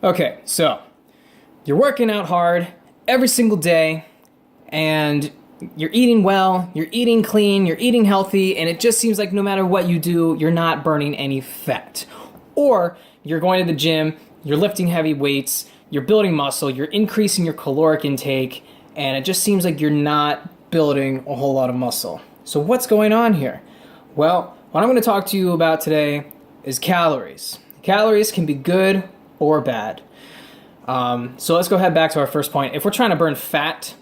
Okay, so you're working out hard every single day and you're eating well, you're eating clean, you're eating healthy, and it just seems like no matter what you do, you're not burning any fat. Or you're going to the gym, you're lifting heavy weights, you're building muscle, you're increasing your caloric intake, and it just seems like you're not building a whole lot of muscle. So what's going on here? Well, what I'm going to talk to you about today is calories. Calories can be good or bad. So let's go ahead back to our first point. If we're trying to burn fat,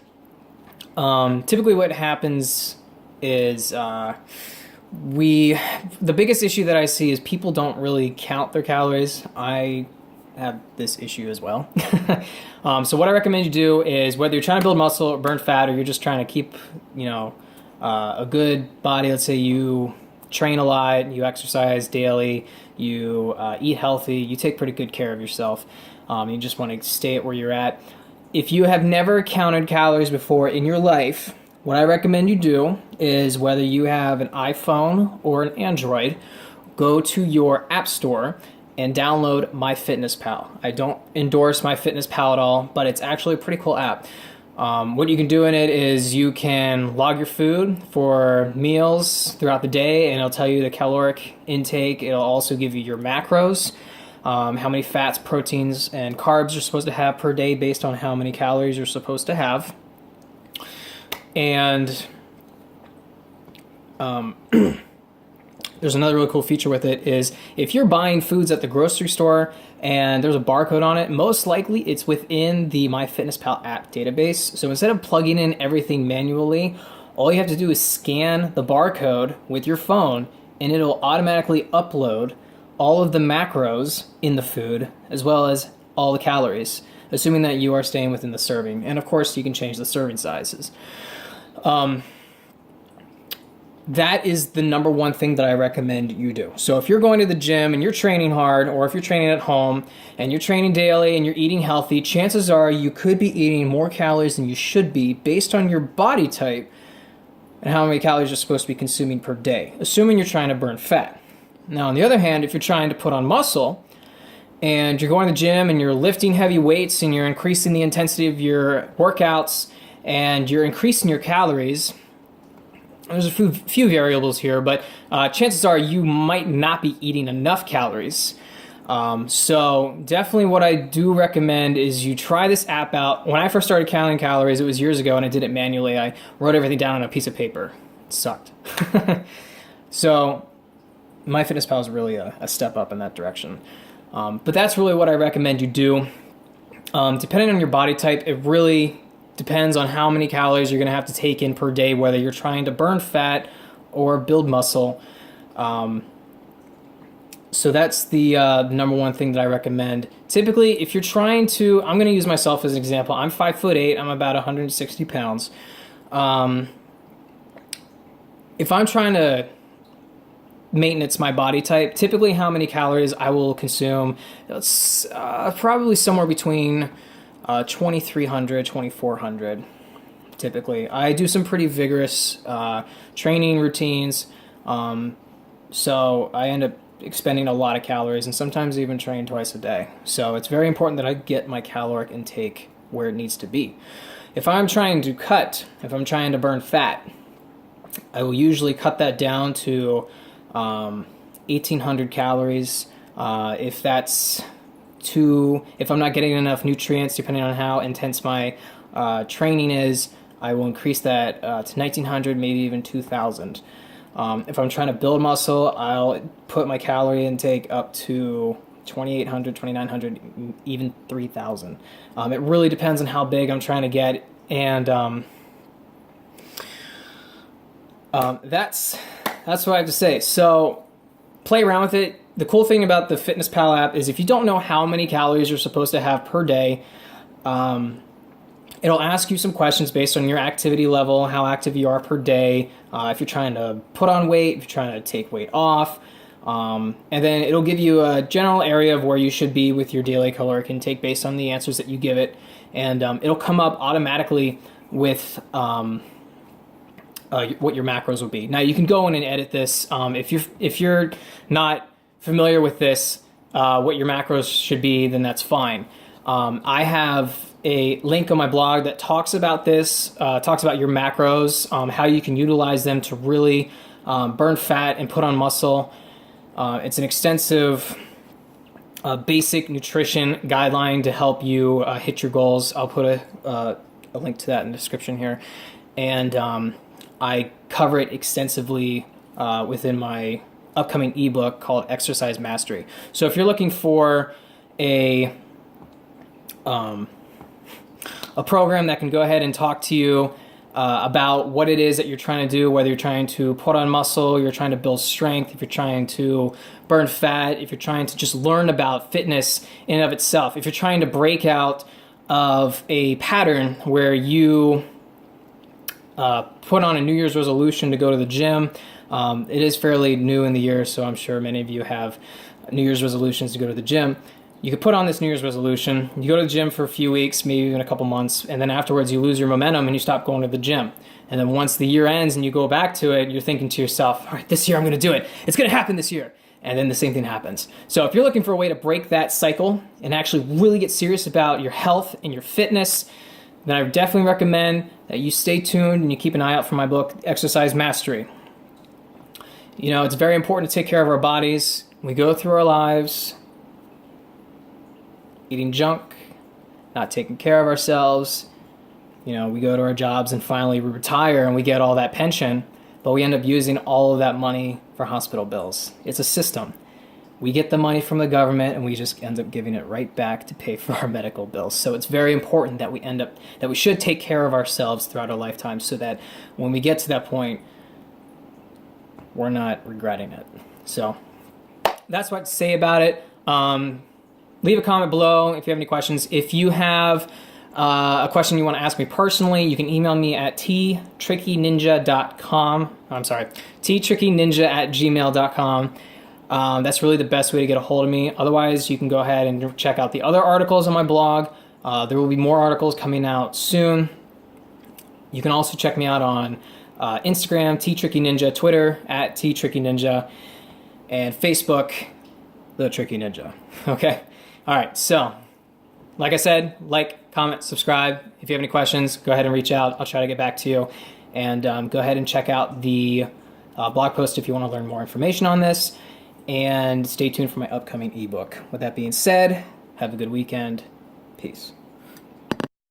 typically what happens is the biggest issue that I see is people don't really count their calories. I have this issue as well. So what I recommend you do is whether you're trying to build muscle or burn fat, or you're just trying to keep, a good body. Let's say you train a lot, you exercise daily, you eat healthy, you take pretty good care of yourself. You just want to stay at where you're at. If you have never counted calories before in your life, what I recommend you do is, whether you have an iPhone or an Android, go to your app store and download MyFitnessPal. I don't endorse MyFitnessPal at all, but it's actually a pretty cool app. What you can do in it is you can log your food for meals throughout the day, and it'll tell you the caloric intake. It'll also give you your macros, how many fats, proteins, and carbs you're supposed to have per day based on how many calories you're supposed to have. And there's another really cool feature with it is, if you're buying foods at the grocery store and there's a barcode on it, most likely it's within the MyFitnessPal app database. So instead of plugging in everything manually, all you have to do is scan the barcode with your phone, and it'll automatically upload all of the macros in the food as well as all the calories, assuming that you are staying within the serving. And of course, you can change the serving sizes. That is the number one thing that I recommend you do. So if you're going to the gym and you're training hard, or if you're training at home and you're training daily and you're eating healthy, chances are you could be eating more calories than you should be based on your body type and how many calories you're supposed to be consuming per day, assuming you're trying to burn fat. Now, on the other hand, if you're trying to put on muscle and you're going to the gym and you're lifting heavy weights and you're increasing the intensity of your workouts and you're increasing your calories, there's a few variables here, but chances are you might not be eating enough calories. So definitely what I do recommend is you try this app out. When I first started counting calories, it was years ago, and I did it manually. I wrote everything down on a piece of paper. It sucked. So MyFitnessPal is really a step up in that direction. But that's really what I recommend you do. Depending on your body type, it really depends on how many calories you're going to have to take in per day, whether you're trying to burn fat or build muscle. So that's the number one thing that I recommend. Typically, if you're trying to, I'm going to use myself as an example. I'm 5'8", I'm about 160 pounds. If I'm trying to maintenance my body type, typically how many calories I will consume, it's probably somewhere between 2,300, 2,400 typically. I do some pretty vigorous training routines, so I end up expending a lot of calories, and sometimes even train twice a day. So it's very important that I get my caloric intake where it needs to be. If I'm trying to burn fat, I will usually cut that down to 1,800 calories. If I'm not getting enough nutrients, depending on how intense my training is, I will increase that to 1,900, maybe even 2,000. If I'm trying to build muscle, I'll put my calorie intake up to 2,800, 2,900, even 3,000. It really depends on how big I'm trying to get, and that's what I have to say. So play around with it. The cool thing about the FitnessPal app is, if you don't know how many calories you're supposed to have per day, it'll ask you some questions based on your activity level, how active you are per day, if you're trying to put on weight, if you're trying to take weight off, and then it'll give you a general area of where you should be with your daily caloric intake based on the answers that you give it, and it'll come up automatically with what your macros will be. Now you can go in and edit this. If you're not familiar with this, what your macros should be, then that's fine. I have a link on my blog that talks about this, talks about your macros, how you can utilize them to really burn fat and put on muscle. It's an extensive basic nutrition guideline to help you hit your goals. I'll put a link to that in the description here. And I cover it extensively within my upcoming ebook called Exercise Mastery. So if you're looking for a program that can go ahead and talk to you about what it is that you're trying to do, whether you're trying to put on muscle, you're trying to build strength, if you're trying to burn fat, if you're trying to just learn about fitness in and of itself, if you're trying to break out of a pattern where you put on a New Year's resolution to go to the gym. It is fairly new in the year, so I'm sure many of you have New Year's resolutions to go to the gym. You could put on this New Year's resolution, you go to the gym for a few weeks, maybe even a couple months, and then afterwards you lose your momentum and you stop going to the gym. And then once the year ends and you go back to it, you're thinking to yourself, all right, this year I'm going to do it. It's going to happen this year. And then the same thing happens. So if you're looking for a way to break that cycle and actually really get serious about your health and your fitness, then I definitely recommend that you stay tuned and you keep an eye out for my book, Exercise Mastery. You know, it's very important to take care of our bodies. We go through our lives eating junk, not taking care of ourselves. You know, we go to our jobs and finally we retire and we get all that pension, but we end up using all of that money for hospital bills. It's a system. We get the money from the government and we just end up giving it right back to pay for our medical bills. So it's very important that we should take care of ourselves throughout our lifetime so that when we get to that point, we're not regretting it. So that's what I have to say about it. Leave a comment below if you have any questions. If you have a question you want to ask me personally, you can email me at ttrickyninja.com. I'm sorry, ttrickyninja@gmail.com. That's really the best way to get a hold of me. Otherwise, you can go ahead and check out the other articles on my blog. There will be more articles coming out soon. You can also check me out on Instagram, ttrickyninja, Twitter, @ttrickyninja, and Facebook, The Tricky Ninja. Okay? All right, so like I said, like, comment, subscribe. If you have any questions, go ahead and reach out. I'll try to get back to you. And go ahead and check out the blog post if you want to learn more information on this. And stay tuned for my upcoming ebook. With that being said, have a good weekend. Peace.